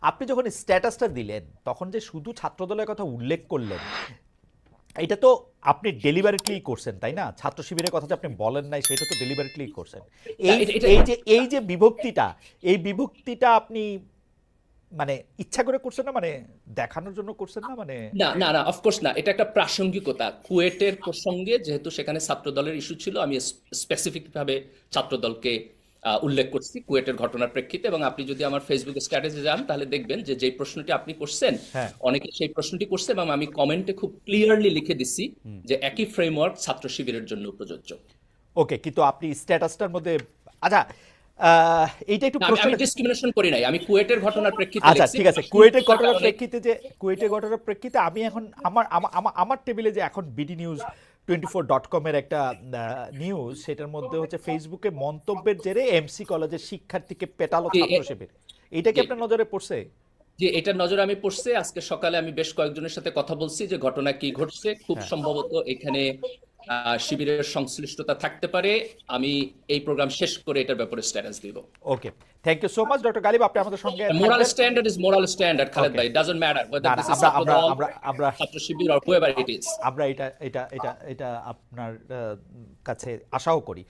আপনি যখন স্ট্যাটাসটা দিলেন তখন যে শুধু ছাত্রদলের কথা উল্লেখ করলেন, এটা তো আপনি ডেলিভারেটলি করছেন, তাই না? ছাত্র শিবিরের কথা যে আপনি বলেন নাই, সেটা তো ডেলিভারেটলি করছেন। না, এই এটা এটা এই যে বিভক্তিটা, এই বিভক্তিটা আপনি মানে ইচ্ছা করে করছেন না, মানে দেখানোর জন্য করছেন না, মানে না না না, অফকোর্স না, এটা একটা প্রাসঙ্গিকতা কুয়েটের প্রসঙ্গে, যেহেতু সেখানে ছাত্রদলের ইস্যু ছিল, আমি স্পেসিফিক ভাবে ছাত্রদলকে উল্লেখ করছি কুয়েটের ঘটনার প্রেক্ষিতে। এবং আপনি যদি আমার ফেসবুক স্ট্যাটাসে যান তাহলে দেখবেন যে যেই প্রশ্নটি আপনি করছেন, হ্যাঁ। অনেকে সেই প্রশ্নটি করছে, এবং আমি কমেন্টে খুব ক্লিয়ারলি লিখে দিছি যে একই ফ্রেমওয়ার্ক ছাত্র শিবিরের জন্য প্রযোজ্য। ওকে, কিন্তু আপনি স্ট্যাটাসটার মধ্যে, আচ্ছা, এইটা একটু না, আমি প্রশ্নটা। ডিসক্রিমিনেশন করি নাই, আমি কুয়েটের ঘটনার প্রেক্ষিতে আচ্ছা লিখছি। ঠিক আছে, কুয়েটের প্রাসঙ্গিকতার ঘটনার কারণে প্রেক্ষিতে, যে কুয়েটের ঘটনার প্রেক্ষিতে আমি এখন আমার আমার আমার আমার টেবিলে যে এখন বিডি নিউজ 24.com এর একটা নিউজ, সেটার মধ্যে হচ্ছে ফেসবুকে মন্তব্যের জেরে এমসি কলেজের শিক্ষার্থীকে পেটালো যে ছাত্র শিবির। এইটা কি যে আপনার নজরে পড়ছে? যে এটার নজরে আমি পড়ছে, আজকে সকালে আমি বেশ কয়েকজনের সাথে কথা বলছি যে ঘটনা কি ঘটছে। খুব হ্যাঁ। সম্ভবত এখানে শিবিরের সংশ্লিষ্টতা থাকতে পারে। আমি এই প্রোগ্রাম শেষ করে এটার ব্যাপারে স্ট্যাটাস দিব। Okay, thank you so much doctor Ghalib, আপনি আমাদের সঙ্গে মোরাল থাকবেন। Standard is moral standard, Khaled okay. ভাই, ডাজন্ট ম্যাটার না whether না, this is আমরা ছাত্র আমরা দল, আমরা আমরা ছাত্র শিবির or whoever it is। আমরা এটা এটা এটা এটা আপনার কাছে আশাও করি।